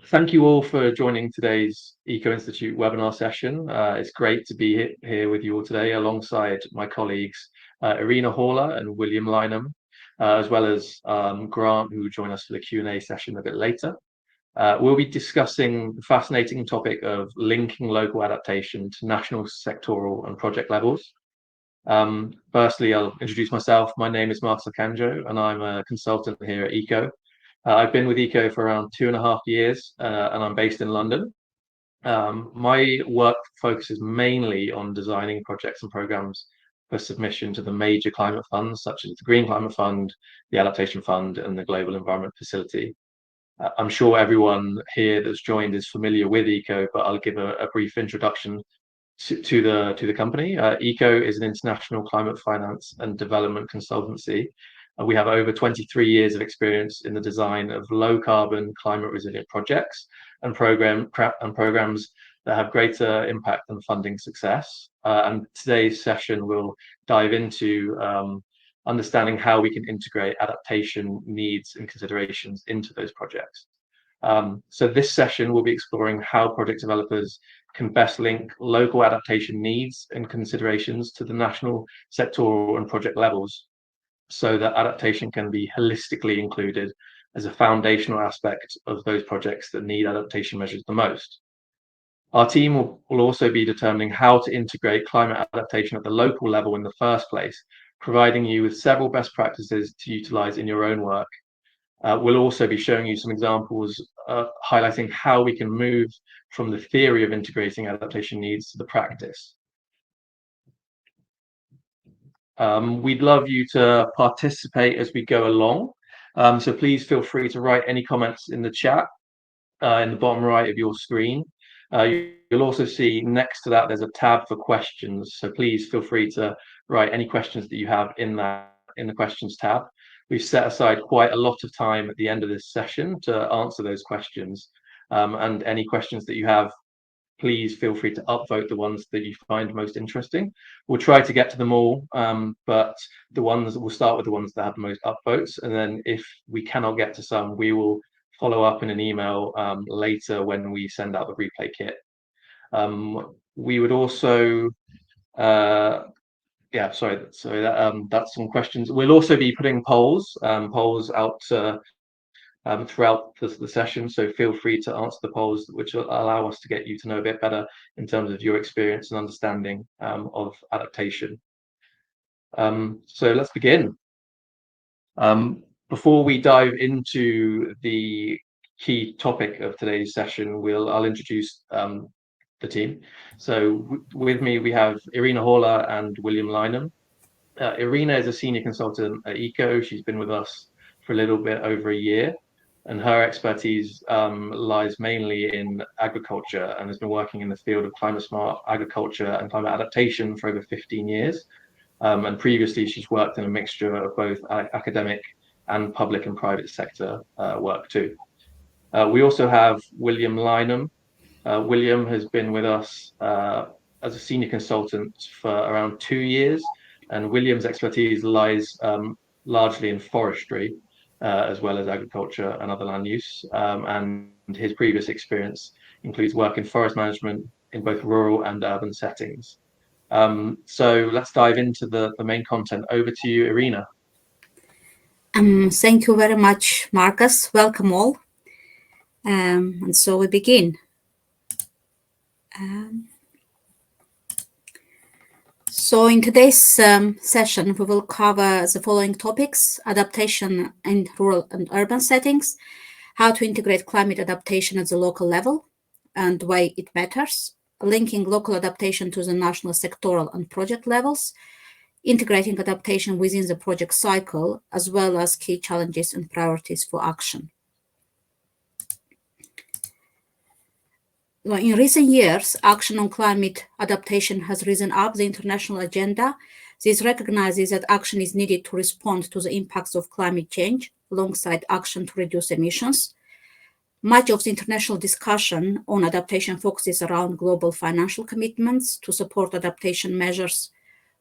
Thank you all for joining today's Eco Institute webinar session. It's great to be here with you all today alongside my colleagues Irina and William Lynam, as well as Grant, who will join us for the Q&A session a bit later. We'll be discussing the fascinating topic of linking local adaptation to national, sectoral and project levels. Firstly, I'll introduce myself. My name is Arcanjo and I'm a consultant here at ECO. I've been with ECO for around 2.5 years and I'm based in London. My work focuses mainly on designing projects and programs for submission to the major climate funds, such as the Green Climate Fund, the Adaptation Fund and the Global Environment Facility. I'm sure everyone here that's joined is familiar with ECO, but I'll give a brief introduction to the company. ECO is an international climate finance and development consultancy. We have over 23 years of experience in the design of low carbon, climate resilient projects and programs that have greater impact and funding success. And today's session will dive into understanding how we can integrate adaptation needs and considerations into those projects. So this session will be exploring how project developers can best link local adaptation needs and considerations to the national, sectoral and project levels, so that adaptation can be holistically included as a foundational aspect of those projects that need adaptation measures the most. Our team will also be determining how to integrate climate adaptation at the local level in the first place, providing you with several best practices to utilize in your own work. We'll also be showing you some examples highlighting how we can move from the theory of integrating adaptation needs to the practice. We'd love you to participate as we go along. So please feel free to write any comments in the chat in the bottom right of your screen. You'll also see next to that there's a tab for questions. So please feel free to write any questions that you have in the questions tab. We've set aside quite a lot of time at the end of this session to answer those questions. And any questions that you have, please feel free to upvote the ones that you find most interesting. We'll try to get to them all, but we'll start with the ones that have the most upvotes. And then if we cannot get to some, we will follow up in an email later when we send out the replay kit. We would also, that's some questions. We'll also be putting polls out throughout the session, so feel free to answer the polls, which will allow us to get you to know a bit better in terms of your experience and understanding of adaptation. So let's begin. Before we dive into the key topic of today's session, I'll introduce the team. So with me we have Irina and William Lynam. Irina is a senior consultant at ECO. She's been with us for a little bit over a year. And her expertise lies mainly in agriculture and has been working in the field of climate smart agriculture and climate adaptation for over 15 years. And previously, she's worked in a mixture of both academic and public and private sector work too. We also have William Lynam. William has been with us as a senior consultant for around 2 years. And William's expertise lies largely in forestry, as well as agriculture and other land use. And his previous experience includes work in forest management in both rural and urban settings. So let's dive into the main content. Over to you, Irina. Thank you very much, Marcus. Welcome all. And so we begin. So in today's session, we will cover the following topics: adaptation in rural and urban settings, how to integrate climate adaptation at the local level and why it matters, linking local adaptation to the national, sectoral and project levels, integrating adaptation within the project cycle, as well as key challenges and priorities for action. In recent years, action on climate adaptation has risen up the international agenda. This recognizes that action is needed to respond to the impacts of climate change, alongside action to reduce emissions. Much of the international discussion on adaptation focuses around global financial commitments to support adaptation measures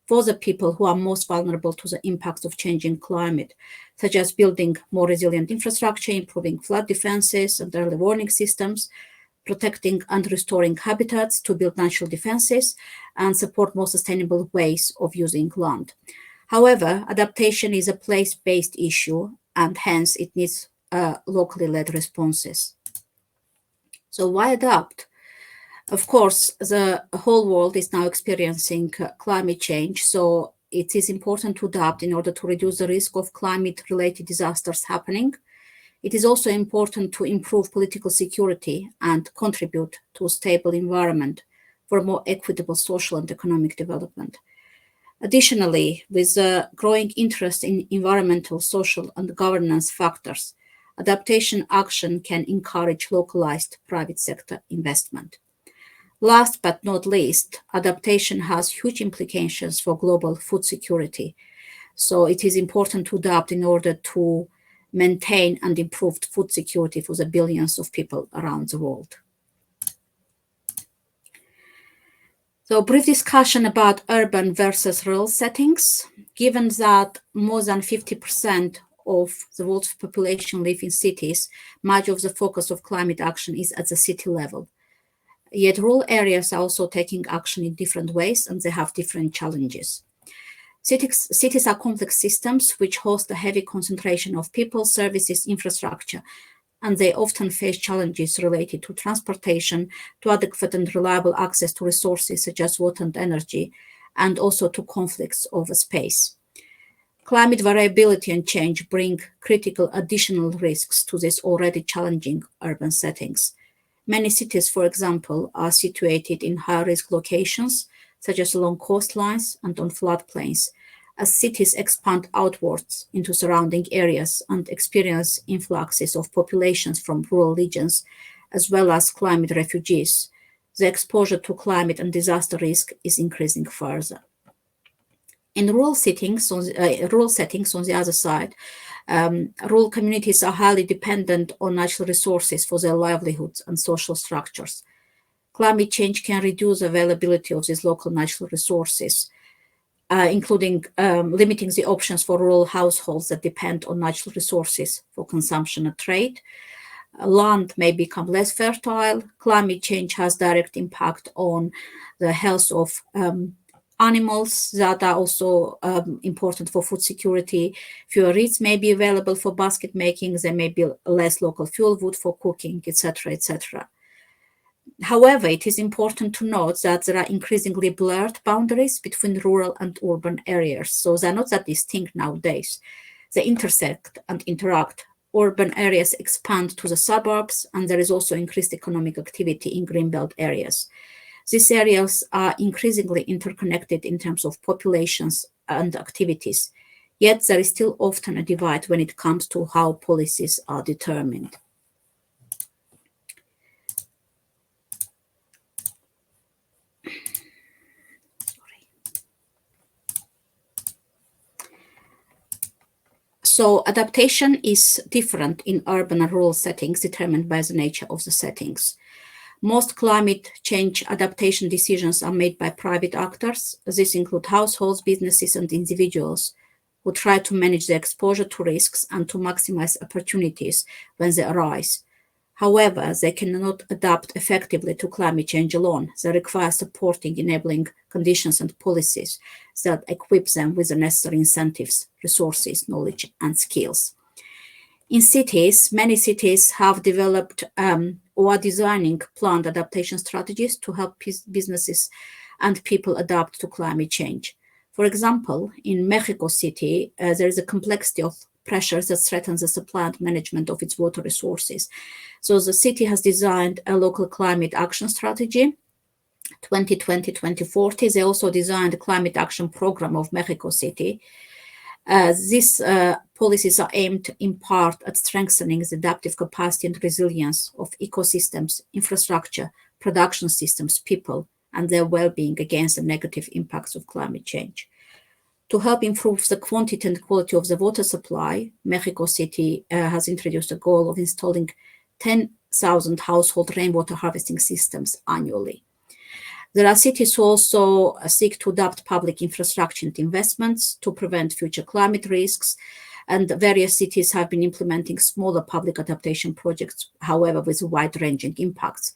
for the people who are most vulnerable to the impacts of changing climate, such as building more resilient infrastructure, improving flood defenses and early warning systems, protecting and restoring habitats to build natural defenses, and support more sustainable ways of using land. However, adaptation is a place-based issue, and hence it needs locally led responses. So why adapt? Of course, the whole world is now experiencing climate change, so it is important to adapt in order to reduce the risk of climate-related disasters happening. It is also important to improve political security and contribute to a stable environment for more equitable social and economic development. Additionally, with the growing interest in environmental, social, and governance factors, adaptation action can encourage localized private sector investment. Last but not least, adaptation has huge implications for global food security. So it is important to adapt in order to maintain and improve food security for the billions of people around the world. So a brief discussion about urban versus rural settings. Given that more than 50% of the world's population live in cities, much of the focus of climate action is at the city level. Yet rural areas are also taking action in different ways, and they have different challenges. Cities are complex systems which host a heavy concentration of people, services, infrastructure, and they often face challenges related to transportation, to adequate and reliable access to resources such as water and energy, and also to conflicts over space. Climate variability and change bring critical additional risks to these already challenging urban settings. Many cities, for example, are situated in high-risk locations, such as along coastlines and on floodplains, as cities expand outwards into surrounding areas and experience influxes of populations from rural regions, as well as climate refugees. The exposure to climate and disaster risk is increasing further. In rural settings, on the other side, rural communities are highly dependent on natural resources for their livelihoods and social structures. Climate change can reduce availability of these local natural resources, including limiting the options for rural households that depend on natural resources for consumption and trade. Land may become less fertile. Climate change has direct impact on the health of animals that are also important for food security. Fewer reeds may be available for basket making. There may be less local fuel wood for cooking, etc., etc. However, it is important to note that there are increasingly blurred boundaries between rural and urban areas. So they're not that distinct nowadays. They intersect and interact. Urban areas expand to the suburbs, and there is also increased economic activity in greenbelt areas. These areas are increasingly interconnected in terms of populations and activities, yet there is still often a divide when it comes to how policies are determined. So adaptation is different in urban and rural settings determined by the nature of the settings. Most climate change adaptation decisions are made by private actors. These include households, businesses, and individuals who try to manage their exposure to risks and to maximize opportunities when they arise. However, they cannot adapt effectively to climate change alone. They require supporting, enabling conditions and policies that equip them with the necessary incentives, resources, knowledge, and skills. In cities, many cities have developed or are designing planned adaptation strategies to help businesses and people adapt to climate change. For example, in Mexico City, there is a complexity of pressures that threatens the supply and management of its water resources. So the city has designed a local climate action strategy, 2020-2040. They also designed a climate action program of Mexico City. These policies are aimed in part at strengthening the adaptive capacity and resilience of ecosystems, infrastructure, production systems, people, and their well-being against the negative impacts of climate change. To help improve the quantity and quality of the water supply, Mexico City has introduced a goal of installing 10,000 household rainwater harvesting systems annually. There are cities who also seek to adopt public infrastructure and investments to prevent future climate risks, and various cities have been implementing smaller public adaptation projects, however, with wide-ranging impacts.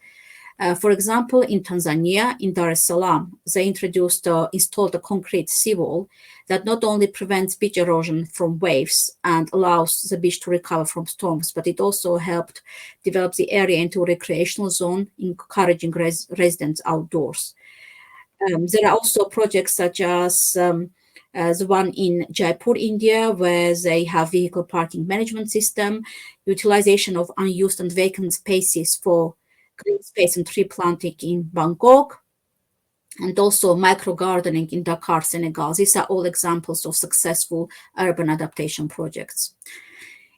For example, in Tanzania, in Dar es Salaam, they installed a concrete seawall that not only prevents beach erosion from waves and allows the beach to recover from storms, but it also helped develop the area into a recreational zone, encouraging residents outdoors. There are also projects such as the one in Jaipur, India, where they have vehicle parking management system, utilization of unused and vacant spaces for green space and tree planting in Bangkok, and also micro gardening in Dakar, Senegal. These are all examples of successful urban adaptation projects.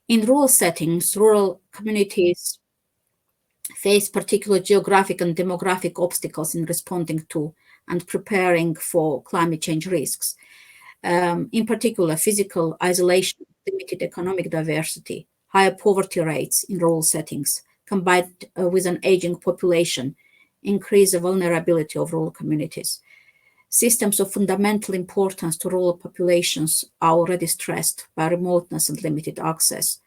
In rural settings, rural communities face particular geographic and demographic obstacles in responding to and preparing for climate change risks. In particular, physical isolation, limited economic diversity, higher poverty rates in rural settings, combined with an aging population, increase the vulnerability of rural communities. Systems of fundamental importance to rural populations are already stressed by remoteness and limited access.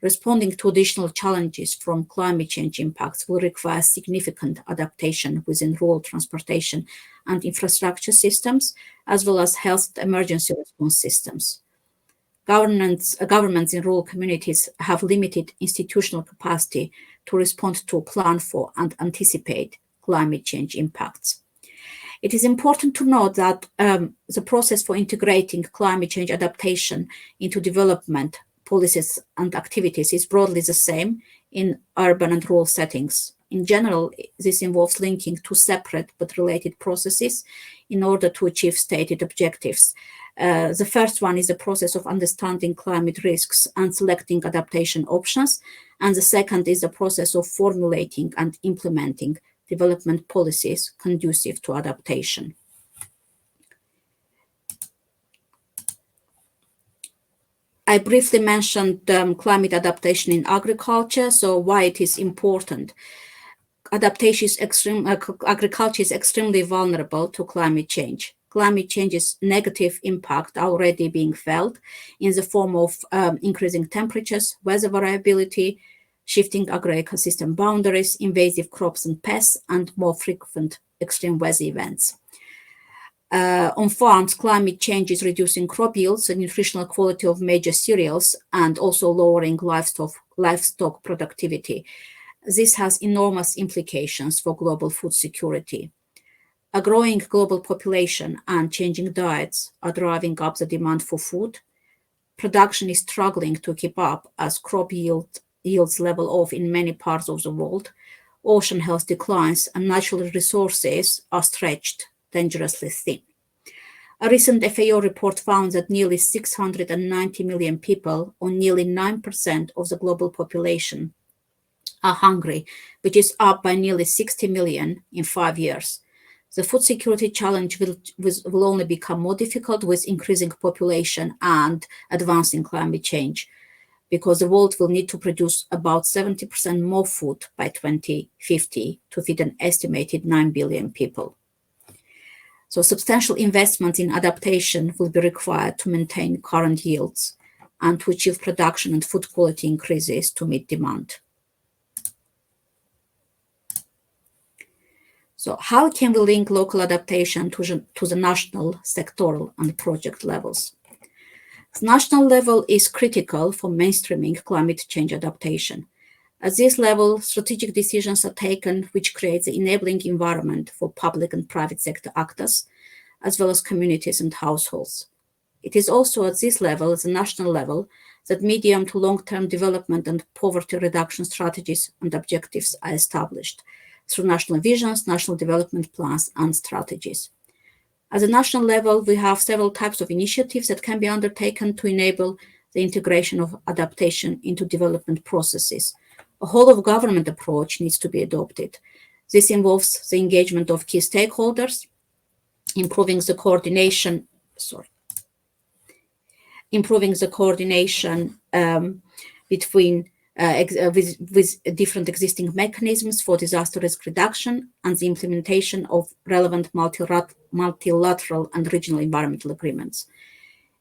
Responding to additional challenges from climate change impacts will require significant adaptation within rural transportation and infrastructure systems, as well as health emergency response systems. Governments in rural communities have limited institutional capacity to respond to, plan for, and anticipate climate change impacts. It is important to note that the process for integrating climate change adaptation into development policies and activities is broadly the same in urban and rural settings. In general, this involves linking two separate but related processes in order to achieve stated objectives. The first one is the process of understanding climate risks and selecting adaptation options, and the second is the process of formulating and implementing development policies conducive to adaptation. I briefly mentioned climate adaptation in agriculture, so why it is important. Agriculture is extremely vulnerable to climate change. Climate change's negative impact are already being felt in the form of increasing temperatures, weather variability, shifting agro-ecosystem boundaries, invasive crops and pests, and more frequent extreme weather events. On farms, climate change is reducing crop yields and nutritional quality of major cereals and also lowering livestock productivity. This has enormous implications for global food security. A growing global population and changing diets are driving up the demand for food. Production is struggling to keep up as crop yields level off in many parts of the world. Ocean health declines and natural resources are stretched dangerously thin. A recent FAO report found that nearly 690 million people, or nearly 9% of the global population, are hungry, which is up by nearly 60 million in 5 years. The food security challenge will only become more difficult with increasing population and advancing climate change, because the world will need to produce about 70% more food by 2050 to feed an estimated 9 billion people. So substantial investments in adaptation will be required to maintain current yields and to achieve production and food quality increases to meet demand. So how can we link local adaptation to the national, sectoral, and project levels? The national level is critical for mainstreaming climate change adaptation. At this level, strategic decisions are taken which creates the enabling environment for public and private sector actors, as well as communities and households. It is also at this level, at the national level, that medium to long-term development and poverty reduction strategies and objectives are established through national visions, national development plans, and strategies. At the national level, we have several types of initiatives that can be undertaken to enable the integration of adaptation into development processes. A whole-of-government approach needs to be adopted. This involves the engagement of key stakeholders, improving the coordination between with different existing mechanisms for disaster risk reduction and the implementation of relevant multilateral and regional environmental agreements.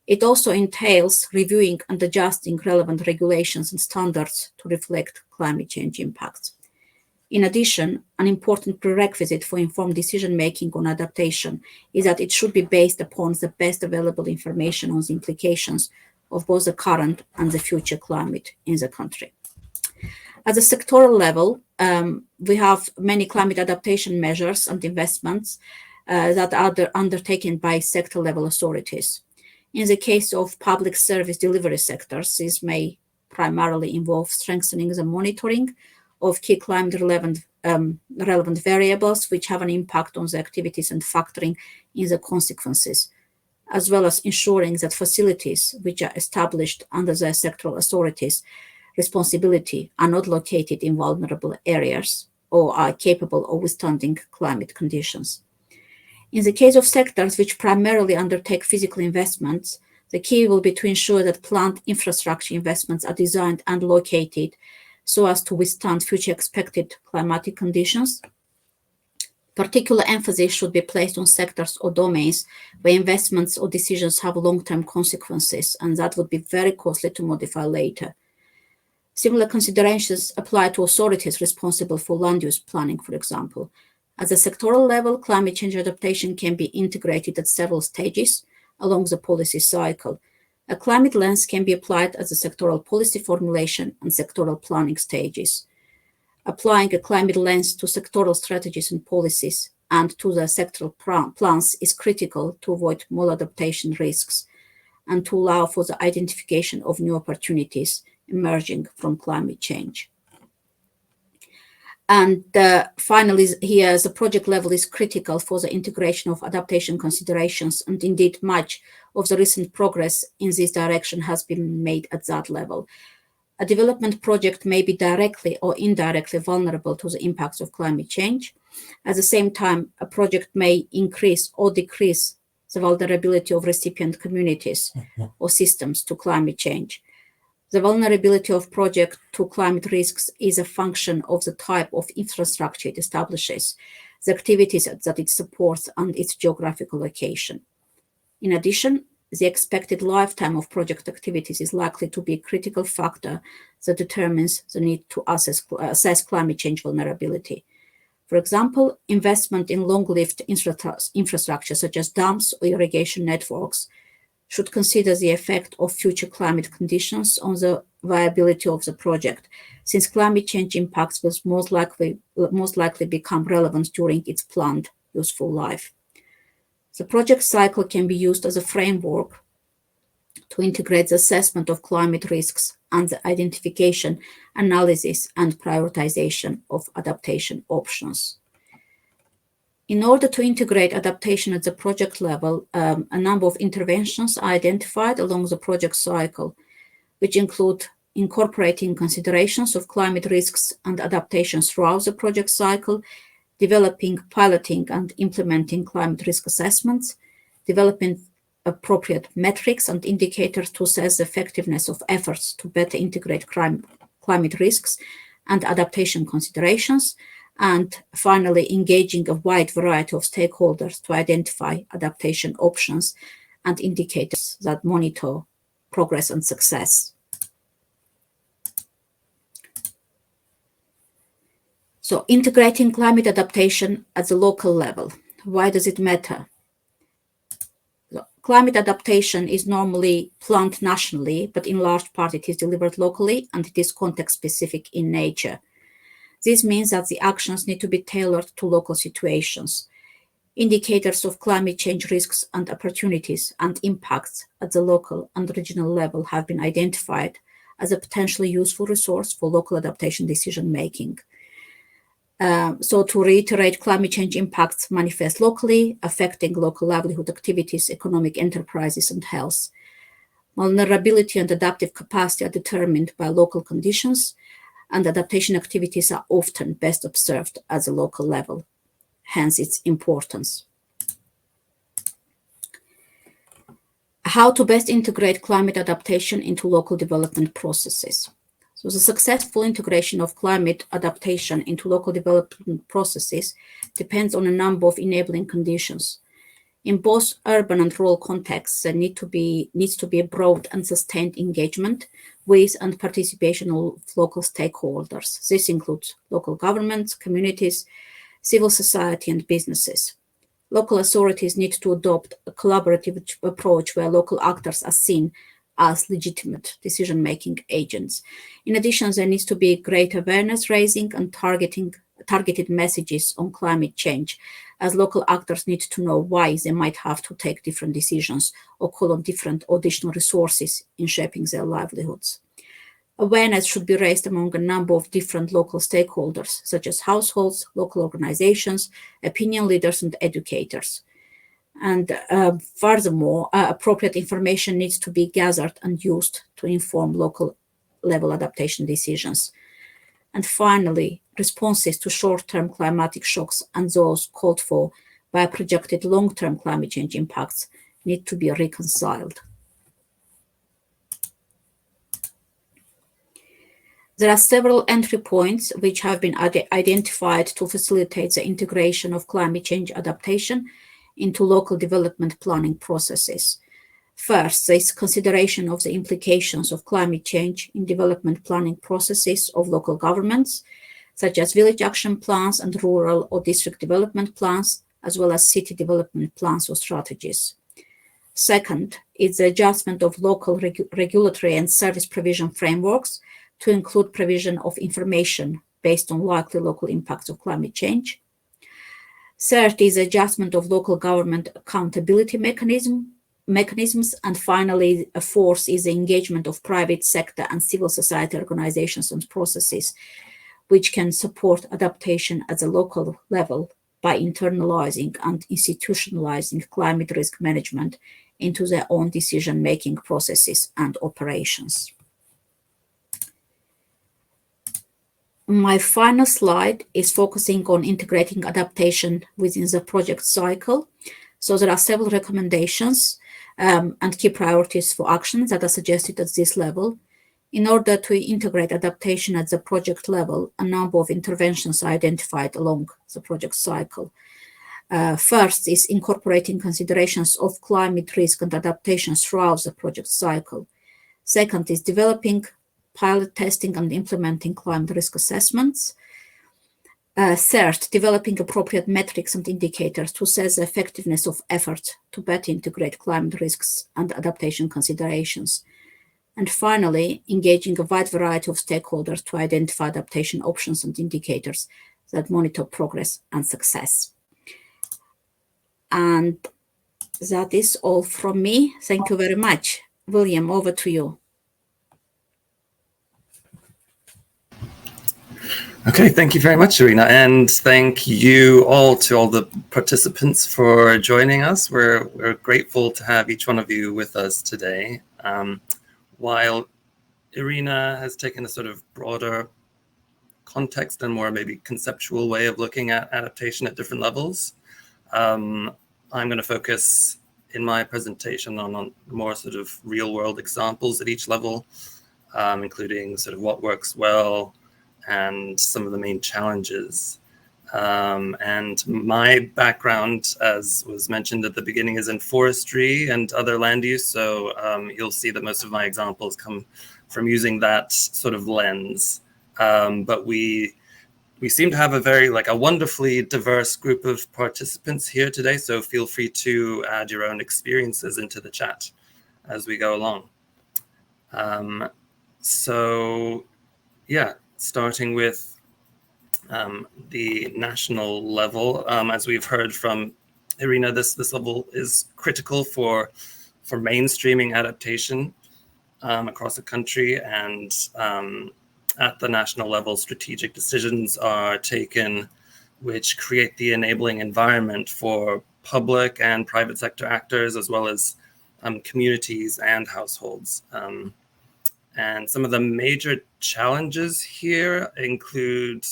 It also entails reviewing and adjusting relevant regulations and standards to reflect climate change impacts. In addition, an important prerequisite for informed decision-making on adaptation is that it should be based upon the best available information on the implications of both the current and the future climate in the country. At the sectoral level, we have many climate adaptation measures and investments that are undertaken by sector-level authorities. In the case of public service delivery sectors, this may primarily involve strengthening the monitoring of key climate relevant variables which have an impact on the activities and factoring in the consequences, as well as ensuring that facilities which are established under the sectoral authorities' responsibility are not located in vulnerable areas or are capable of withstanding climate conditions. In the case of sectors which primarily undertake physical investments, the key will be to ensure that plant infrastructure investments are designed and located so as to withstand future expected climatic conditions. Particular emphasis should be placed on sectors or domains where investments or decisions have long-term consequences, and that would be very costly to modify later. Similar considerations apply to authorities responsible for land use planning, for example. At the sectoral level, climate change adaptation can be integrated at several stages along the policy cycle. A climate lens can be applied at the sectoral policy formulation and sectoral planning stages. Applying a climate lens to sectoral strategies and policies and to the sectoral plans is critical to avoid maladaptation risks and to allow for the identification of new opportunities emerging from climate change. And finally, here, the project level is critical for the integration of adaptation considerations, and indeed much of the recent progress in this direction has been made at that level. A development project may be directly or indirectly vulnerable to the impacts of climate change. At the same time, a project may increase or decrease the vulnerability of recipient communities or systems to climate change. The vulnerability of project to climate risks is a function of the type of infrastructure it establishes, the activities that it supports, and its geographical location. In addition, the expected lifetime of project activities is likely to be a critical factor that determines the need to assess climate change vulnerability. For example, investment in long-lived infrastructure such as dams or irrigation networks should consider the effect of future climate conditions on the viability of the project, since climate change impacts will most likely become relevant during its planned useful life. The project cycle can be used as a framework to integrate the assessment of climate risks and the identification, analysis, and prioritization of adaptation options. In order to integrate adaptation at the project level, a number of interventions are identified along the project cycle, which include incorporating considerations of climate risks and adaptations throughout the project cycle, developing, piloting, and implementing climate risk assessments, developing appropriate metrics and indicators to assess the effectiveness of efforts to better integrate climate risks and adaptation considerations, and finally, engaging a wide variety of stakeholders to identify adaptation options and indicators that monitor progress and success. So, integrating climate adaptation at the local level. Why does it matter? Climate adaptation is normally planned nationally, but in large part it is delivered locally and it is context-specific in nature. This means that the actions need to be tailored to local situations. Indicators of climate change risks and opportunities and impacts at the local and regional level have been identified as a potentially useful resource for local adaptation decision-making. So to reiterate, climate change impacts manifest locally, affecting local livelihood activities, economic enterprises, and health. Vulnerability and adaptive capacity are determined by local conditions, and adaptation activities are often best observed at the local level, hence its importance. How to best integrate climate adaptation into local development processes. So the successful integration of climate adaptation into local development processes depends on a number of enabling conditions. In both urban and rural contexts, there needs to be a broad and sustained engagement with and participation of local stakeholders. This includes local governments, communities, civil society, and businesses. Local authorities need to adopt a collaborative approach where local actors are seen as legitimate decision-making agents. In addition, there needs to be great awareness raising and targeted messages on climate change, as local actors need to know why they might have to take different decisions or call on different additional resources in shaping their livelihoods. Awareness should be raised among a number of different local stakeholders, such as households, local organizations, opinion leaders, and educators. And furthermore, appropriate information needs to be gathered and used to inform local level adaptation decisions. And finally, responses to short-term climatic shocks and those called for by projected long-term climate change impacts need to be reconciled. There are several entry points which have been identified to facilitate the integration of climate change adaptation into local development planning processes. First, there is consideration of the implications of climate change in development planning processes of local governments, such as village action plans and rural or district development plans, as well as city development plans or strategies. Second is the adjustment of local regulatory and service provision frameworks to include provision of information based on likely local impacts of climate change. Third is adjustment of local government accountability mechanisms. And finally, a fourth is the engagement of private sector and civil society organizations and processes, which can support adaptation at the local level by internalizing and institutionalizing climate risk management into their own decision-making processes and operations. My final slide is focusing on integrating adaptation within the project cycle. So there are several recommendations and key priorities for actions that are suggested at this level. In order to integrate adaptation at the project level, a number of interventions are identified along the project cycle. First is incorporating considerations of climate risk and adaptation throughout the project cycle. Second is developing, pilot testing, and implementing climate risk assessments. Third, developing appropriate metrics and indicators to assess the effectiveness of efforts to better integrate climate risks and adaptation considerations. And finally, engaging a wide variety of stakeholders to identify adaptation options and indicators that monitor progress and success. And that is all from me. Thank you very much. William, over to you. Okay, thank you very much, Irina, and thank you all to all the participants for joining us. We're grateful to have each one of you with us today. While Irina has taken a sort of broader context and more maybe conceptual way of looking at adaptation at different levels, I'm going to focus in my presentation on more sort of real-world examples at each level, including sort of what works well, and some of the main challenges. And my background, as was mentioned at the beginning, is in forestry and other land use. So you'll see that most of my examples come from using that sort of lens. But we seem to have a wonderfully diverse group of participants here today. So feel free to add your own experiences into the chat as we go along. Starting with the national level, as we've heard from Irina, this level is critical for mainstreaming adaptation across the country, and at the national level, strategic decisions are taken which create the enabling environment for public and private sector actors, as well as communities and households. And some of the major challenges here include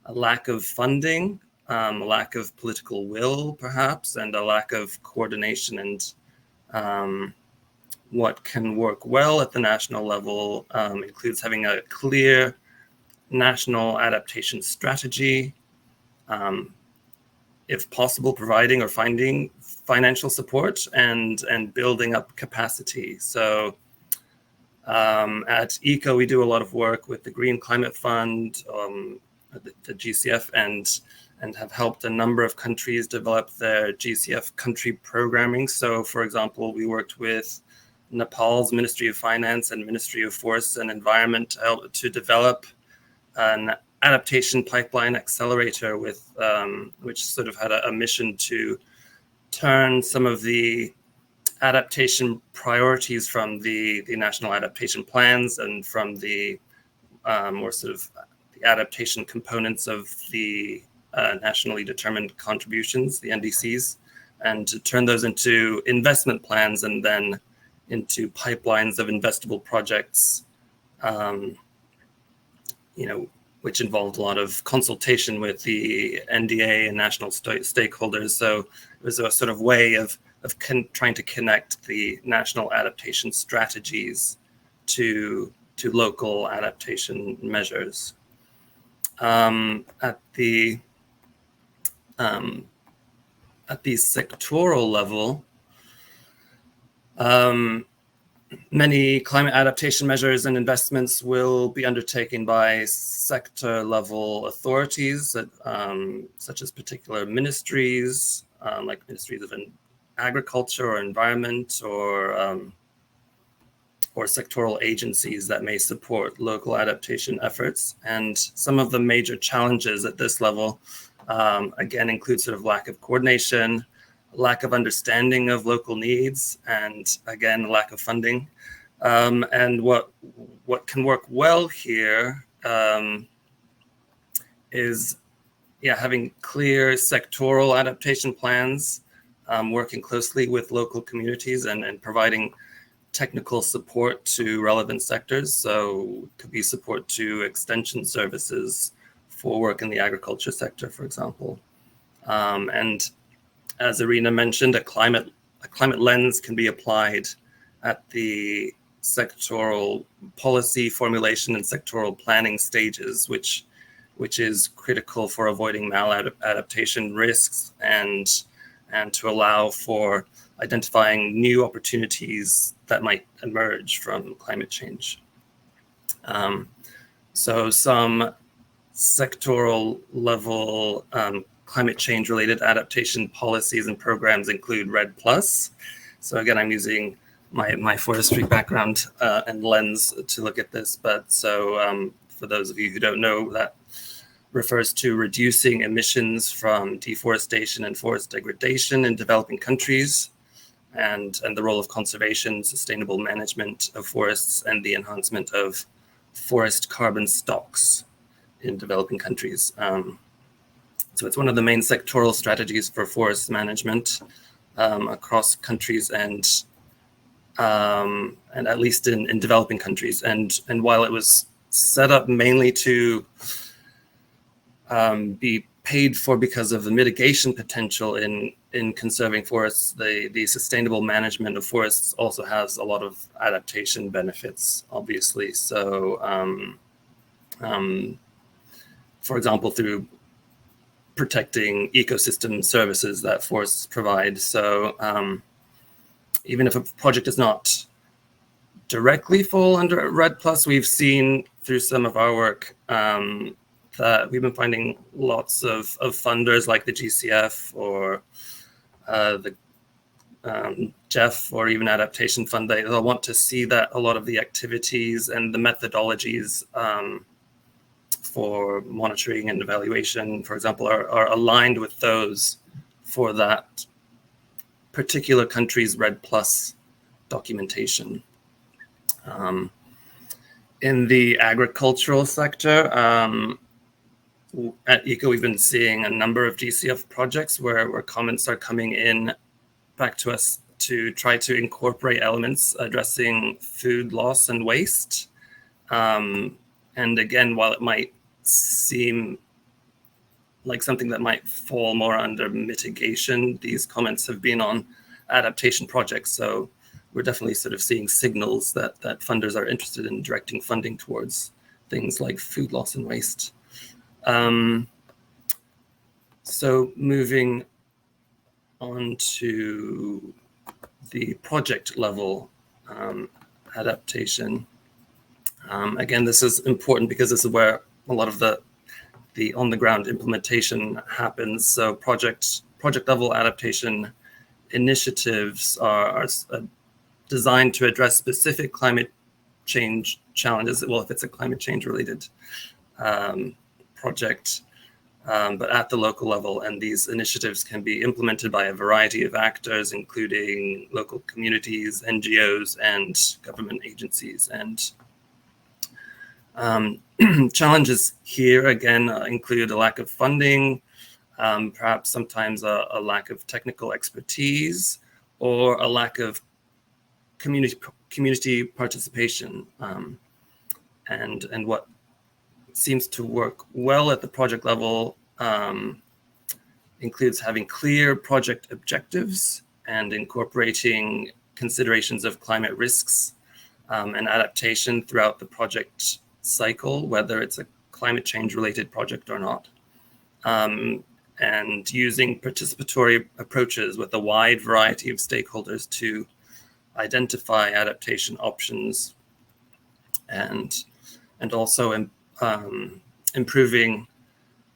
a lack of funding, a lack of political will, perhaps, and a lack of coordination and what can work well at the national level includes having a clear national adaptation strategy, if possible, providing or finding financial support and building up capacity. So at ECO, we do a lot of work with the Green Climate Fund, the GCF, and have helped a number of countries develop their GCF country programming. So, for example, we worked with Nepal's Ministry of Finance and Ministry of Forests and Environment to develop an adaptation pipeline accelerator with which sort of had a mission to turn some of the adaptation priorities from the national adaptation plans and from the more sort of the adaptation components of the nationally determined contributions, the NDCs, and to turn those into investment plans and then into pipelines of investable projects, which involved a lot of consultation with the NDA and national stakeholders. So it was a sort of way of trying to connect the national adaptation strategies to local adaptation measures. At the sectoral level, many climate adaptation measures and investments will be undertaken by sector-level authorities, such as particular ministries, like ministries of agriculture or environment, or sectoral agencies that may support local adaptation efforts. And some of the major challenges at this level, again, include sort of lack of coordination, lack of understanding of local needs, and again, lack of funding. And what can work well here is having clear sectoral adaptation plans, working closely with local communities and providing technical support to relevant sectors. So it could be support to extension services for work in the agriculture sector, for example. And as Irina mentioned, a climate lens can be applied at the sectoral policy formulation and sectoral planning stages, which is critical for avoiding maladaptation risks and to allow for identifying new opportunities that might emerge from climate change. So some sectoral level climate change related adaptation policies and programs include REDD+. So again, I'm using my forestry background and lens to look at this. But so for those of you who don't know, that refers to reducing emissions from deforestation and forest degradation in developing countries, and the role of conservation, sustainable management of forests, and the enhancement of forest carbon stocks in developing countries. So it's one of the main sectoral strategies for forest management across countries and at least in developing countries. And while it was set up mainly to be paid for because of the mitigation potential in conserving forests, the sustainable management of forests also has a lot of adaptation benefits, obviously. So, for example, through protecting ecosystem services that forests provide. So even if a project does not directly fall under REDD+, we've seen through some of our work that we've been finding lots of funders like the GCF or the GEF or even Adaptation Fund. They'll want to see that a lot of the activities and the methodologies for monitoring and evaluation, for example, are aligned with those for that particular country's REDD+ documentation. In the agricultural sector, at ECO, we've been seeing a number of GCF projects where comments are coming in back to us to try to incorporate elements addressing food loss and waste. And again, while it might seem like something that might fall more under mitigation, these comments have been on adaptation projects. So we're definitely sort of seeing signals that funders are interested in directing funding towards things like food loss and waste. So moving on to the project level adaptation. Again, this is important because this is where a lot of the on-the-ground implementation happens. So project level adaptation initiatives are designed to address specific climate change challenges. Well, if it's a climate change related project, but at the local level. And these initiatives can be implemented by a variety of actors, including local communities, NGOs, and government agencies. And challenges here, again, include a lack of funding, perhaps sometimes a lack of technical expertise, or a lack of community participation. And what seems to work well at the project level includes having clear project objectives and incorporating considerations of climate risks and adaptation throughout the project cycle, whether it's a climate change related project or not. And using participatory approaches with a wide variety of stakeholders to identify adaptation options, and also improving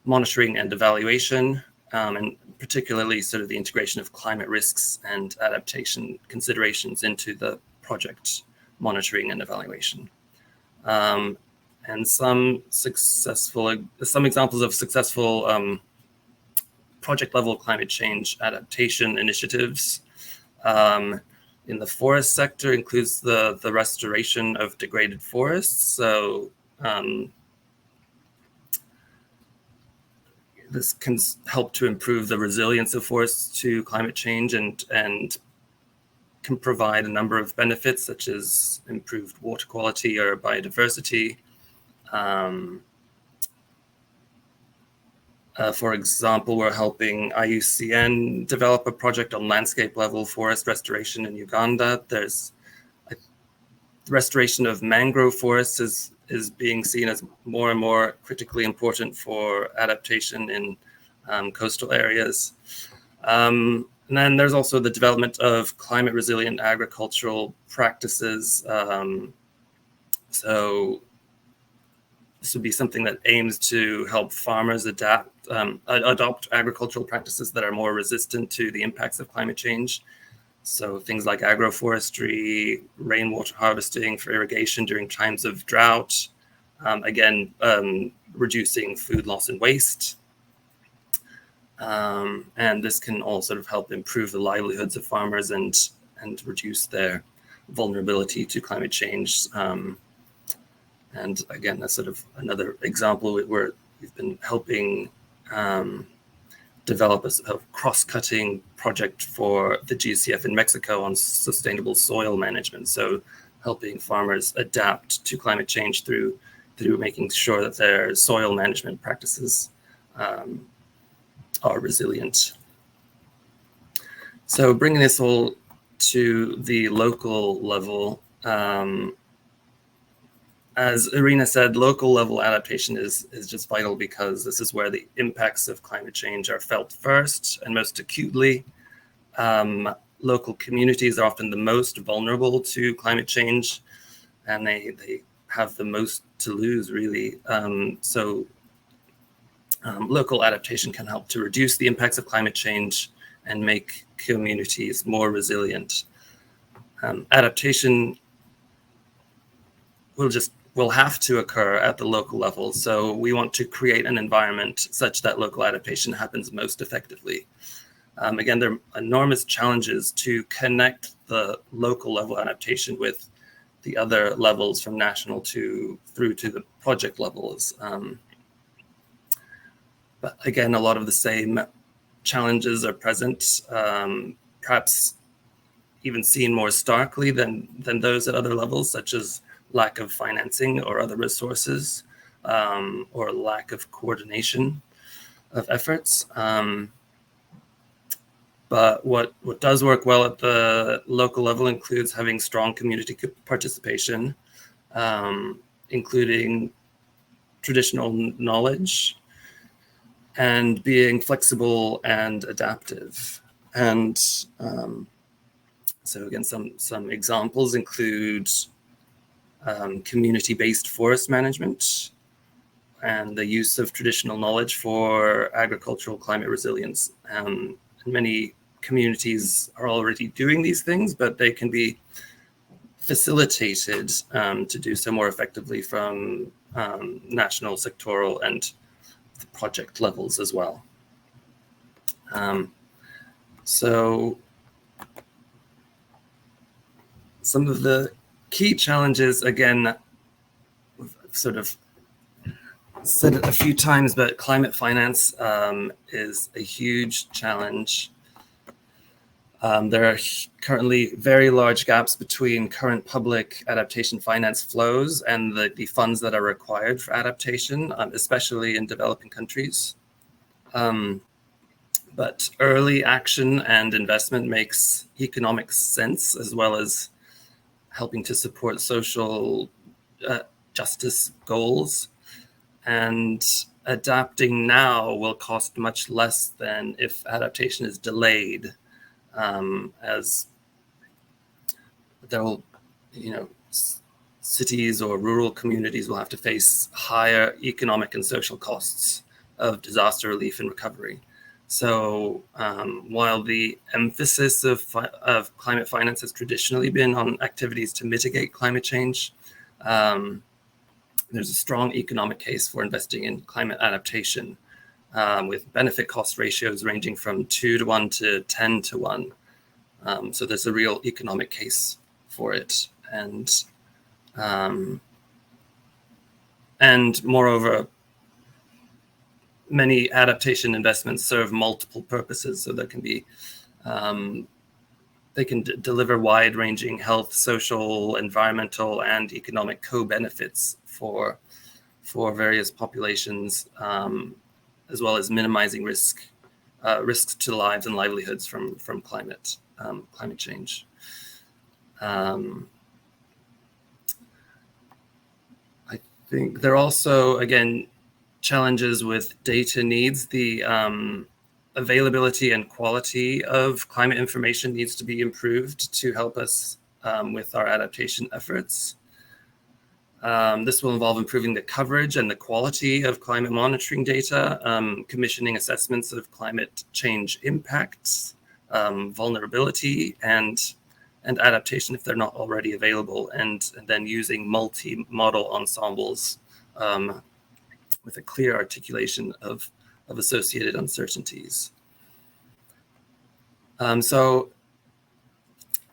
monitoring and evaluation, and particularly sort of the integration of climate risks and adaptation considerations into the project monitoring and evaluation. And some examples of successful project level climate change adaptation initiatives in the forest sector includes the restoration of degraded forests. So this can help to improve the resilience of forests to climate change and can provide a number of benefits, such as improved water quality or biodiversity. For example, we're helping IUCN develop a project on landscape level forest restoration in Uganda. There's the restoration of mangrove forests is being seen as more and more critically important for adaptation in coastal areas. And then there's also the development of climate resilient agricultural practices. So this would be something that aims to help farmers adopt agricultural practices that are more resistant to the impacts of climate change. So things like agroforestry, rainwater harvesting for irrigation during times of drought, reducing food loss and waste. And this can all sort of help improve the livelihoods of farmers and reduce their vulnerability to climate change. And again, that's sort of another example where we've been helping develop a cross-cutting project for the GCF in Mexico on sustainable soil management. So helping farmers adapt to climate change through making sure that their soil management practices are resilient. So bringing this all to the local level, as Irina said, local level adaptation is just vital because this is where the impacts of climate change are felt first and most acutely. Local communities are often the most vulnerable to climate change, and they have the most to lose, really. Local adaptation can help to reduce the impacts of climate change and make communities more resilient. Adaptation will have to occur at the local level. So we want to create an environment such that local adaptation happens most effectively. Again, there are enormous challenges to connect the local level adaptation with the other levels from national through to the project levels. But again, a lot of the same challenges are present, perhaps even seen more starkly than those at other levels, such as lack of financing or other resources, or lack of coordination of efforts. But what does work well at the local level includes having strong community participation, including traditional knowledge, and being flexible and adaptive. And so again, some examples include community-based forest management and the use of traditional knowledge for agricultural climate resilience. And many communities are already doing these things, but they can be facilitated to do so more effectively from national, sectoral, and the project levels as well. So some of the key challenges, again, we've sort of said it a few times, but climate finance is a huge challenge. There are currently very large gaps between current public adaptation finance flows and the funds that are required for adaptation, especially in developing countries. But early action and investment makes economic sense, as well as helping to support social justice goals. And adapting now will cost much less than if adaptation is delayed, as there will, cities or rural communities will have to face higher economic and social costs of disaster relief and recovery. So while the emphasis of climate finance has traditionally been on activities to mitigate climate change, there's a strong economic case for investing in climate adaptation, with benefit cost ratios ranging from 2:1 to 10:1. So there's a real economic case for it. And moreover, many adaptation investments serve multiple purposes. So there can be, they can deliver wide-ranging health, social, environmental, and economic co-benefits for various populations, as well as minimizing risks to lives and livelihoods from climate change. I think there are also, again, challenges with data needs. The availability and quality of climate information needs to be improved to help us with our adaptation efforts. This will involve improving the coverage and the quality of climate monitoring data, commissioning assessments of climate change impacts, vulnerability, and adaptation if they're not already available, and then using multi-model ensembles with a clear articulation of associated uncertainties. So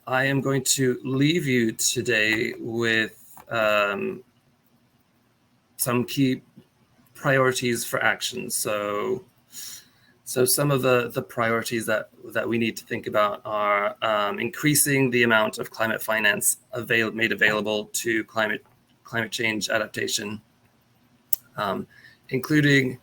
I am going to leave you today with some key priorities for action. So some of the priorities that we need to think about are increasing the amount of climate finance made available to climate change adaptation, including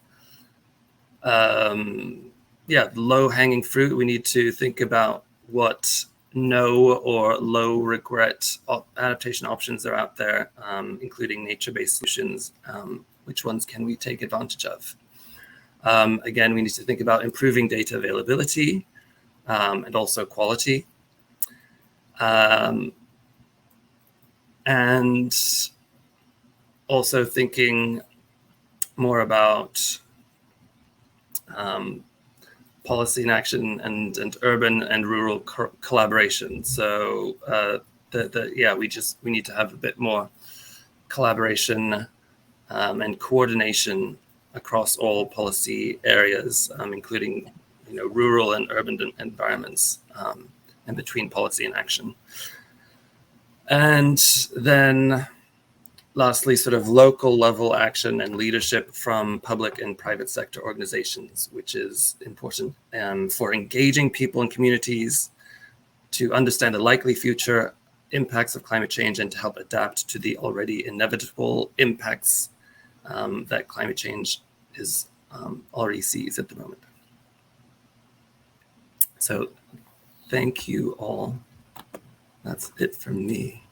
low-hanging fruit. We need to think about what no or low regret adaptation options are out there, including nature-based solutions. Which ones can we take advantage of? Again, we need to think about improving data availability and also quality. And also thinking more about policy and action and urban and rural collaboration. So we need to have a bit more collaboration and coordination across all policy areas, including rural and urban environments, and between policy and action. And then lastly, sort of local level action and leadership from public and private sector organizations, which is important for engaging people and communities to understand the likely future impacts of climate change and to help adapt to the already inevitable impacts that climate change is already sees at the moment. So thank you all. That's it from me.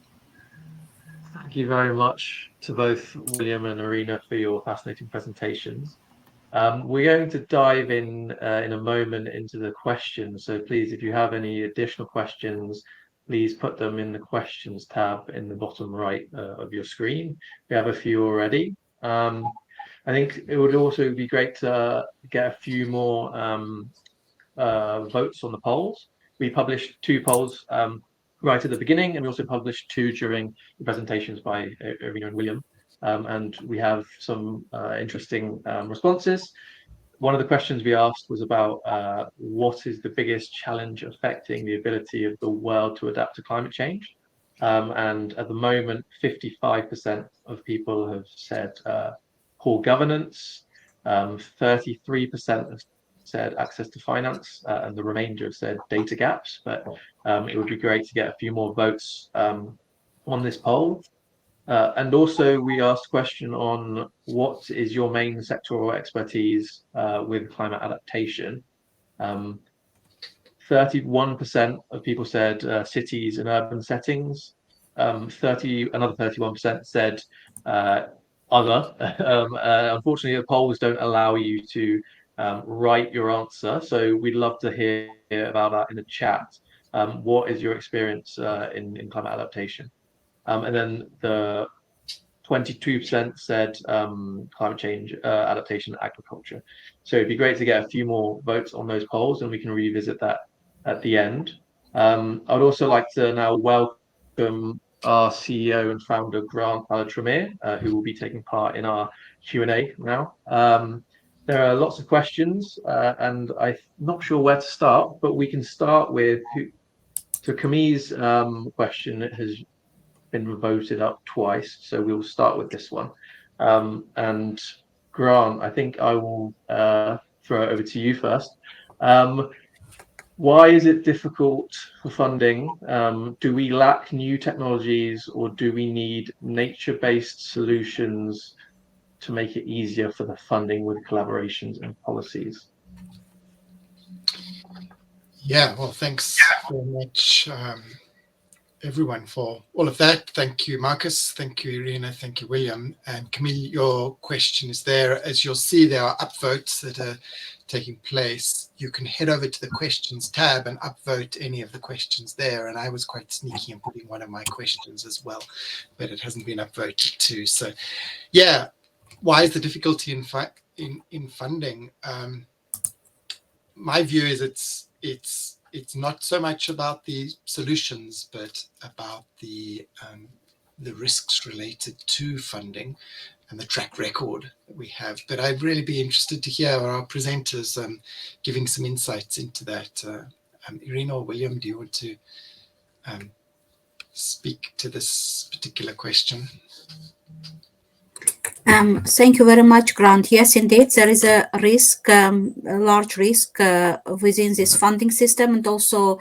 Thank you very much to both William and Irina for your fascinating presentations. We're going to dive in a moment into the questions. So please, if you have any additional questions, please put them in the questions tab in the bottom right of your screen. We have a few already. I think it would also be great to get a few more votes on the polls. We published 2 polls right at the beginning, and we also published 2 during the presentations by Irina and William. And we have some interesting responses. One of the questions we asked was about what is the biggest challenge affecting the ability of the world to adapt to climate change? And at the moment, 55% of people have said poor governance, 33% have said access to finance, and the remainder have said data gaps. But it would be great to get a few more votes on this poll. And also, we asked a question on what is your main sectoral expertise with climate adaptation. 31% of people said cities and urban settings. Another 31% said other. Unfortunately, the polls don't allow you to write your answer, so we'd love to hear about that in the chat. What is your experience in climate adaptation? And then the 22% said climate change, adaptation, agriculture. So it'd be great to get a few more votes on those polls, and we can revisit that at the end. I'd also like to now welcome our CEO and founder, Grant Balatramier, who will be taking part in our Q&A now. There are lots of questions, and I'm not sure where to start, but we can start with so Camille's question has been voted up twice, so we'll start with this one. And Grant, I think I will throw it over to you first. Why is it difficult for funding? Do we lack new technologies, or do we need nature-based solutions to make it easier for the funding with collaborations and policies? Yeah, well, thanks very much, everyone, for all of that. Thank you, Marcus. Thank you, Irina. Thank you, William. And Camille, your question is there. As you'll see, there are upvotes that are taking place. You can head over to the questions tab and upvote any of the questions there. And I was quite sneaky and putting one of my questions as well, but it hasn't been upvoted too. So, yeah, why is the difficulty in funding? My view is it's not so much about the solutions, but about the risks related to funding and the track record that we have. But I'd really be interested to hear our presenters giving some insights into that. Irina or William, do you want to speak to this particular question? Thank you very much, Grant. Yes, indeed, there is a risk, a large risk within this funding system, and also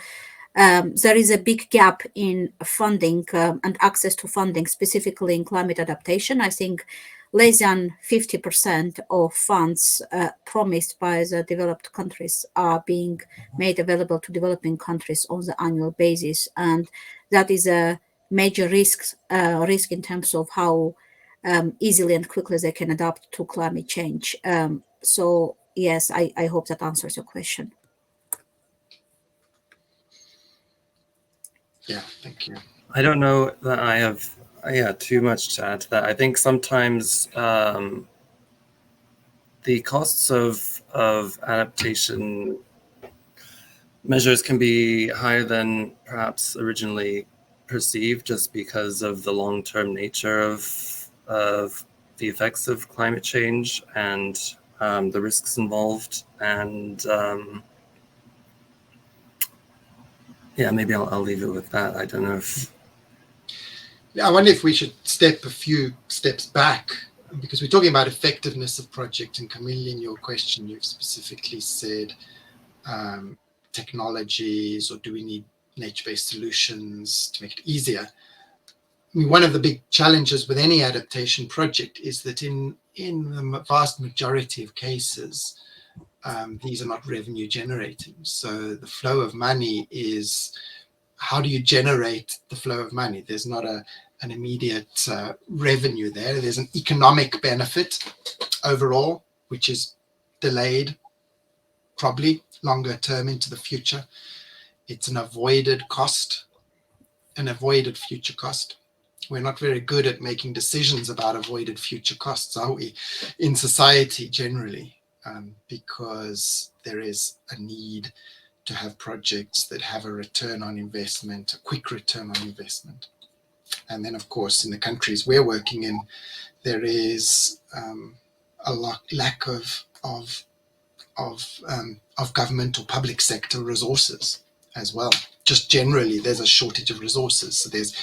there is a big gap in funding and access to funding, specifically in climate adaptation. I think less than 50% of funds promised by the developed countries are being made available to developing countries on the annual basis, and that is a major risk in terms of how easily and quickly they can adapt to climate change. So yes, I hope that answers your question. Yeah, thank you. I don't know that I have too much to add to that. I think sometimes the costs of adaptation measures can be higher than perhaps originally perceived, just because of the long-term nature of the effects of climate change and the risks involved. And yeah, maybe I'll leave it with that. I don't know if... Yeah, I wonder if we should step a few steps back, because we're talking about effectiveness of project. And Camille, in your question, you've specifically said technologies, or do we need nature-based solutions to make it easier? I mean, one of the big challenges with any adaptation project is that in the vast majority of cases, these are not revenue generating. So the flow of money is, how do you generate the flow of money? There's not an immediate revenue there. There's an economic benefit overall, which is delayed, probably longer term into the future. It's an avoided cost, an avoided future cost. We're not very good at making decisions about avoided future costs, are we, in society generally, because there is a need to have projects that have a return on investment, a quick return on investment. And then, of course, in the countries we're working in, there is a lack of government or public sector resources as well. Just generally, there's a shortage of resources. So there's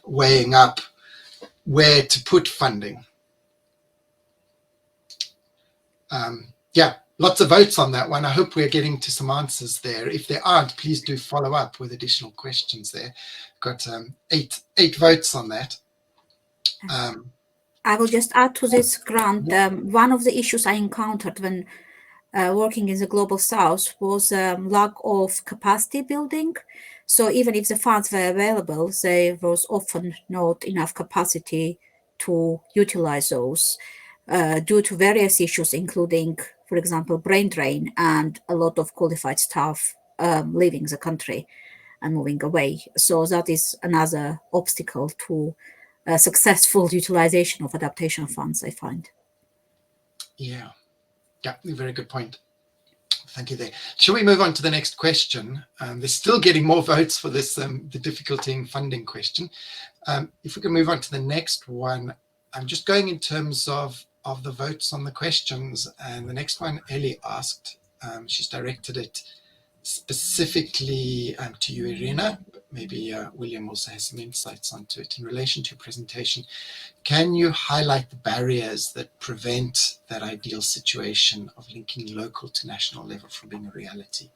weighing up where to put funding. Yeah, lots of votes on that one. I hope we're getting to some answers there. If there aren't, please do follow up with additional questions there. Got eight votes on that. I will just add to this grant. One of the issues I encountered when working in the Global South was lack of capacity building. So even if the funds were available, there was often not enough capacity to utilize those due to various issues, including, for example, brain drain and a lot of qualified staff leaving the country and moving away. So that is another obstacle to successful utilization of adaptation funds, I find. Yeah, very good point. Thank you there. Shall we move on to the next question? They're still getting more votes for this, the difficulty in funding question. If we can move on to the next one, I'm just going in terms of the votes on the questions. And the next one Ellie asked, she's directed it specifically to you, Irina, but maybe William also has some insights onto it in relation to your presentation. Can you highlight the barriers that prevent that ideal situation of linking local to national level from being a reality?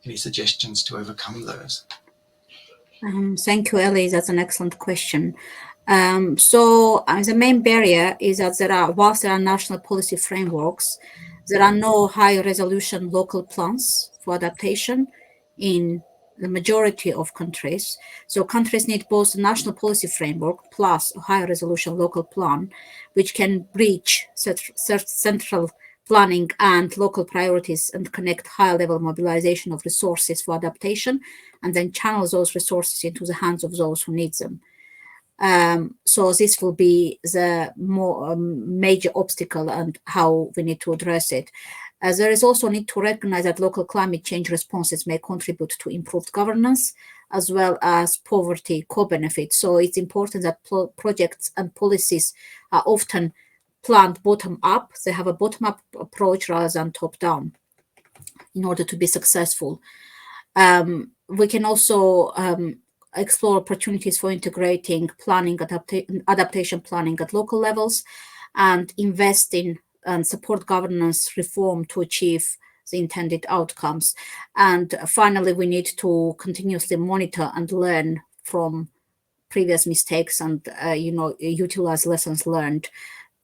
Any suggestions to overcome those? Thank you, Ellie. That's an excellent question. So the main barrier is that whilst there are national policy frameworks, there are no high resolution local plans for adaptation in the majority of countries. So countries need both a national policy framework plus a high resolution local plan, which can bridge central planning and local priorities and connect high level mobilization of resources for adaptation, and then channel those resources into the hands of those who need them. So this will be the more major obstacle and how we need to address it. There is also a need to recognize that local climate change responses may contribute to improved governance as well as poverty co-benefits. So it's important that projects and policies are often planned bottom up. They have a bottom up approach rather than top down in order to be successful. We can also explore opportunities for integrating planning, adaptation planning at local levels, and invest in and support governance reform to achieve the intended outcomes. And finally, we need to continuously monitor and learn from previous mistakes and utilize lessons learned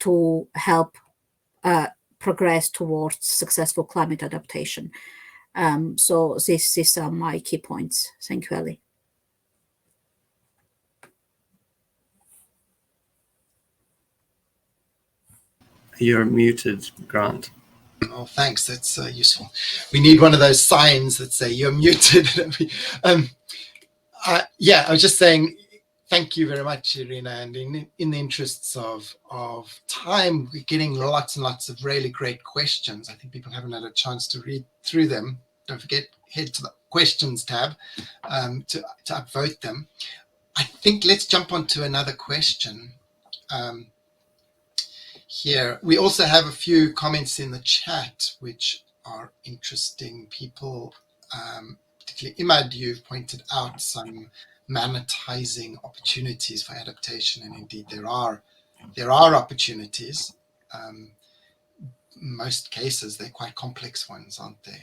to help progress towards successful climate adaptation. So these are my key points. Thank you, Ellie. You're muted, Grant. Oh, thanks. That's useful. We need one of those signs that say you're muted. Yeah, I was just saying, thank you very much, Irina. And in the interests of time, we're getting lots and lots of really great questions. I think people haven't had a chance to read through them. Don't forget, head to the questions tab to upvote them. I think let's jump on to another question. Here, we also have a few comments in the chat which are interesting. People, particularly Imad, you've pointed out some monetizing opportunities for adaptation, and indeed there are opportunities. Most cases they're quite complex ones, aren't they?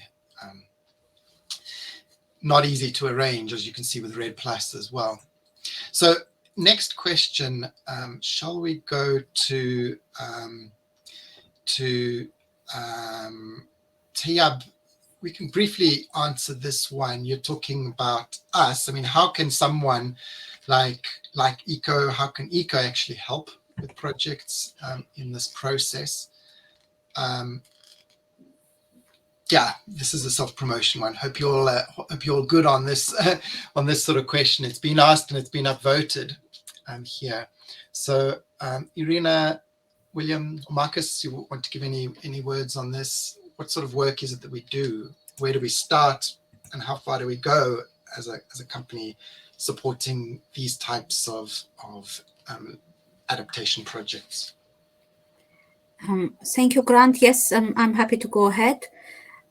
Not easy to arrange, as you can see with Red Plus as well. So next question, shall we go to Tayab, we can briefly answer this one. You're talking about us. I mean, how can someone like ECO, how can ECO actually help with projects in this process? Yeah, this is a self-promotion one. Hope you're all good on this on this sort of question. It's been asked and it's been upvoted here. So Irina, William, Marcus, you want to give any words on this? What sort of work is it that we do? Where do we start, and how far do we go as a company supporting these types of adaptation projects? Thank you, Grant. Yes, I'm happy to go ahead.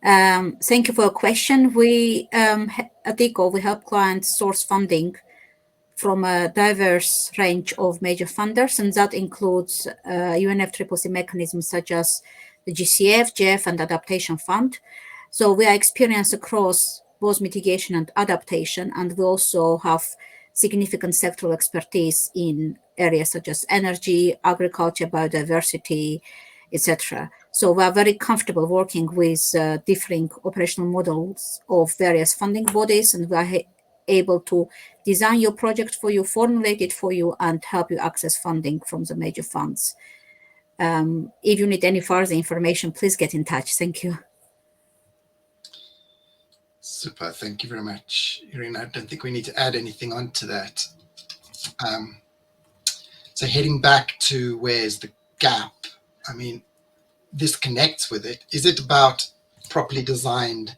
Thank you for your question. We at ECO, we help clients source funding from a diverse range of major funders, and that includes UNFCCC mechanisms such as the GCF, GEF, and Adaptation Fund. So we are experienced across both mitigation and adaptation, and we also have significant sectoral expertise in areas such as energy, agriculture, biodiversity, etc. So we are very comfortable working with differing operational models of various funding bodies, and we are able to design your project for you, formulate it for you, and help you access funding from the major funds. If you need any further information, please get in touch. Thank you. Super. Thank you very much, Irina. I don't think we need to add anything onto that. So heading back to where's the gap? I mean, this connects with it. Is it about properly designed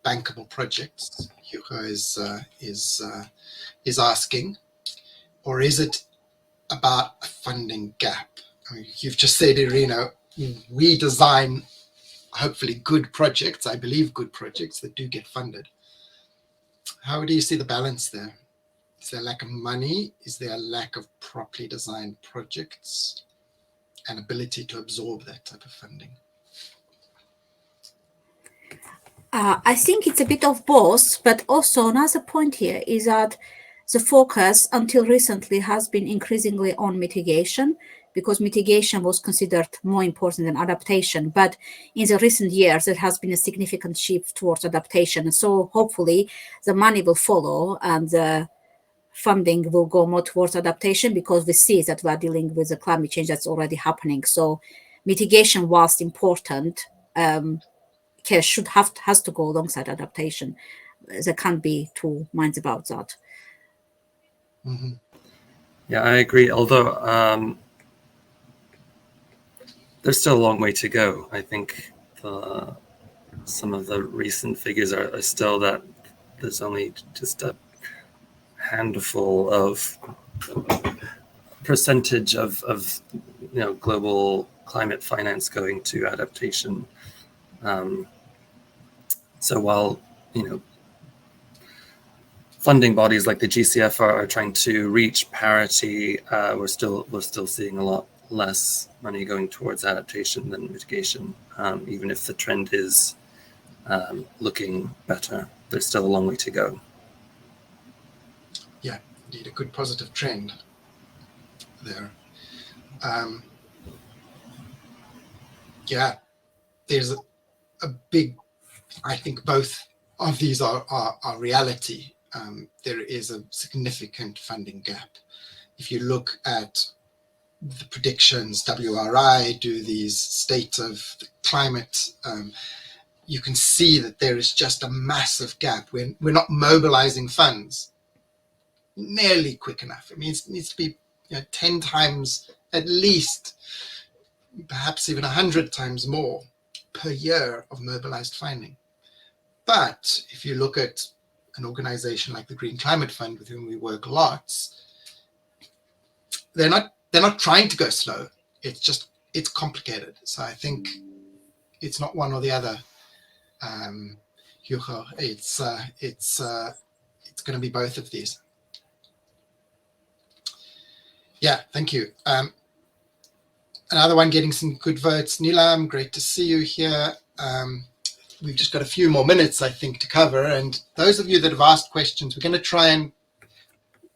bankable projects? Hugo is asking, or is it about a funding gap? I mean, you've just said, Irina, we design hopefully good projects, I believe good projects that do get funded. How do you see the balance there? Is there a lack of money? Is there a lack of properly designed projects and ability to absorb that type of funding? I think it's a bit of both, but also another point here is that the focus until recently has been increasingly on mitigation, because mitigation was considered more important than adaptation. But in the recent years, there has been a significant shift towards adaptation. So hopefully the money will follow and the funding will go more towards adaptation, because we see that we are dealing with the climate change that's already happening. So mitigation, whilst important, has to go alongside adaptation. There can't be two minds about that. Mm-hmm. Yeah, I agree. Although there's still a long way to go. I think some of the recent figures are still that there's only just a handful of percentage of global climate finance going to adaptation. So while funding bodies like the GCF are trying to reach parity, we're still seeing a lot less money going towards adaptation than mitigation. Even if the trend is looking better, there's still a long way to go. Yeah, indeed, a good positive trend there. Yeah, there's a big, I think both of these are reality. There is a significant funding gap. If you look at the predictions, WRI do these state of the climate, you can see that there is just a massive gap. We're not mobilizing funds nearly quick enough. It needs to be 10 times at least, perhaps even 100 times more per year of mobilized funding. But if you look at an organization like the Green Climate Fund, with whom we work lots, they're not trying to go slow. It's complicated. So I think it's not one or the other, Hugo. It's going to be both of these. Yeah, thank you. Another one getting some good votes. Lynam, great to see you here. We've just got a few more minutes, I think, to cover. And those of you that have asked questions, we're going to try and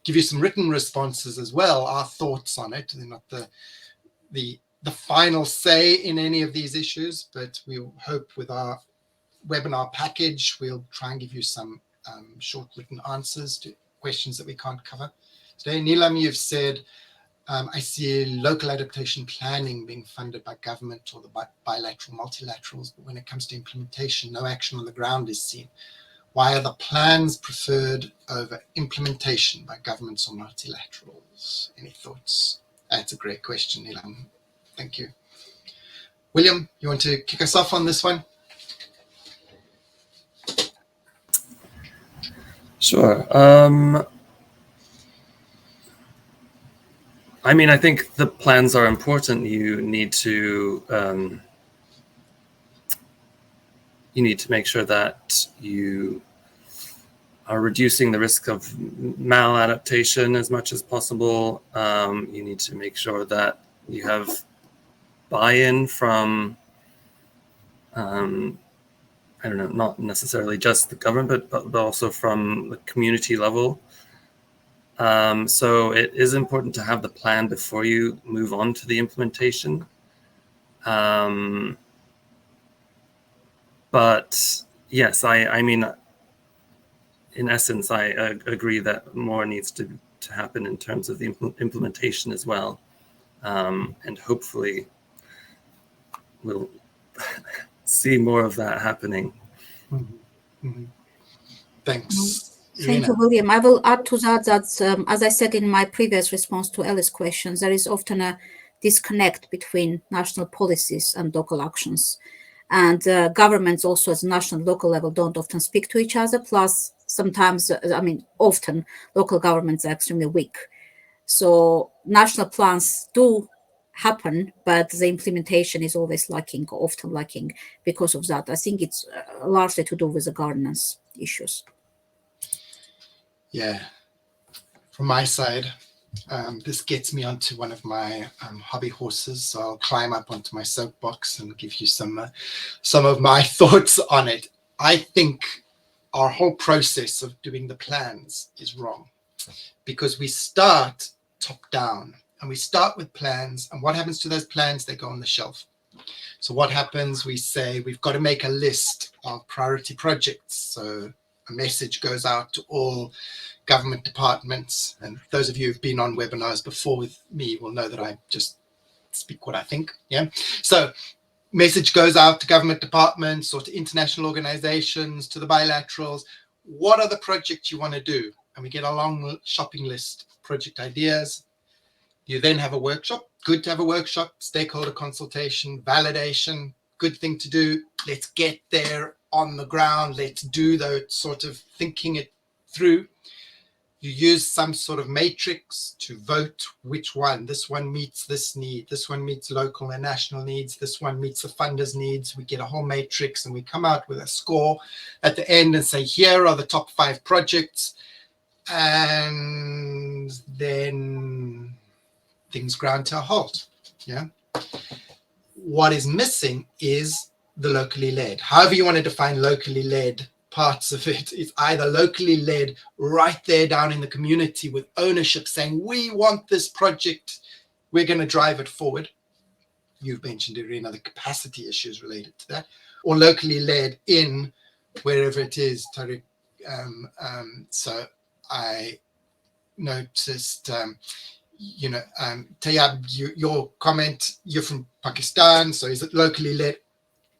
give you some written responses as well, our thoughts on it. They're not the the final say in any of these issues, but we hope with our webinar package, we'll try and give you some short written answers to questions that we can't cover today. Lynam, you've said, I see local adaptation planning being funded by government or the bilateral multilaterals, but when it comes to implementation, no action on the ground is seen. Why are the plans preferred over implementation by governments or multilaterals? Any thoughts? That's a great question, Lynam. Thank you. William, you want to kick us off on this one? Sure. I mean, I think the plans are important. You need to make sure that you are reducing the risk of maladaptation as much as possible. You need to make sure that you have buy-in from, I don't know, not necessarily just the government, but also from the community level. So it is important to have the plan before you move on to the implementation. But yes, I mean, in essence, I agree that more needs to happen in terms of the implementation as well. And hopefully we'll see more of that happening. Mm-hmm. Mm-hmm. Thanks. Thank you, William. I will add to that as I said in my previous response to Ellie's questions, there is often a disconnect between national policies and local actions. And governments also at the national and local level don't often speak to each other. Plus, sometimes, often local governments are extremely weak. So national plans do happen, but the implementation is always lacking, often lacking because of that. I think it's largely to do with the governance issues. Yeah. From my side, this gets me onto one of my hobby horses, so I'll climb up onto my soapbox and give you some of my thoughts on it. I think our whole process of doing the plans is wrong because we start top down and we start with plans, and what happens to those plans? They go on the shelf. So what happens? We say we've got to make a list of priority projects. So a message goes out to all government departments, and those of you who've been on webinars before with me will know that I just speak what I think. Yeah. So message goes out to government departments or to international organizations, to the bilaterals. What are the projects you want to do? And we get a long shopping list of project ideas. You then have a workshop. Good to have a workshop, stakeholder consultation, validation, good thing to do. Let's get there on the ground. Let's do the sort of thinking it through. You use some sort of matrix to vote which one. This one meets this need. This one meets local and national needs. This one meets the funders' needs. We get a whole matrix and we come out with a score at the end and say, here are the top 5 projects. And then things ground to a halt. Yeah. What is missing is the locally led. However you want to define locally led, parts of it is either locally led right there down in the community with ownership saying, we want this project, we're going to drive it forward. You've mentioned, Irina, the capacity issues related to that, or locally led in wherever it is, Tariq. So I noticed, Tayyab, your comment, you're from Pakistan, so is it locally led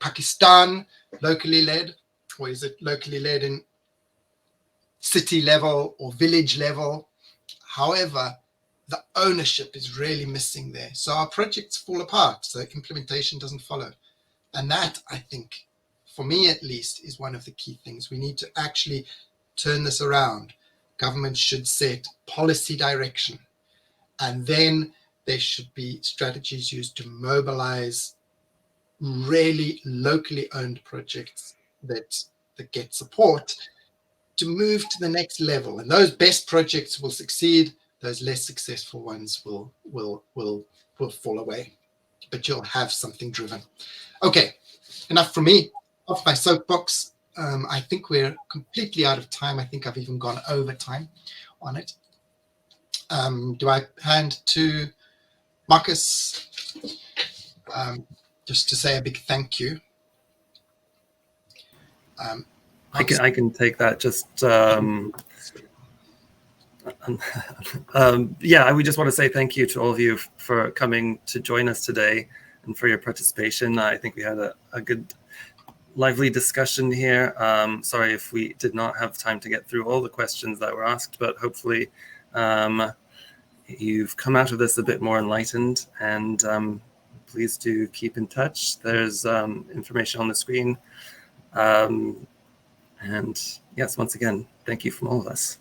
Pakistan, locally led, or is it locally led in city level or village level? However, the ownership is really missing there. So our projects fall apart, so implementation doesn't follow. And that, I think, for me at least, is one of the key things. We need to actually turn this around. Government should set policy direction. And then there should be strategies used to mobilize really locally owned projects that get support to move to the next level. And those best projects will succeed. Those less successful ones will fall away. But you'll have something driven. Okay, enough from me. Off my soapbox. I think we're completely out of time. I think I've even gone over time on it. Do I hand to Marcus? just to say a big thank you. I can take that. Just yeah, we just want to say thank you to all of you for coming to join us today and for your participation. I think we had a good, lively discussion here. Sorry if we did not have time to get through all the questions that were asked, but hopefully you've come out of this a bit more enlightened, and please do keep in touch. There's information on the screen. And yes, once again, thank you from all of us.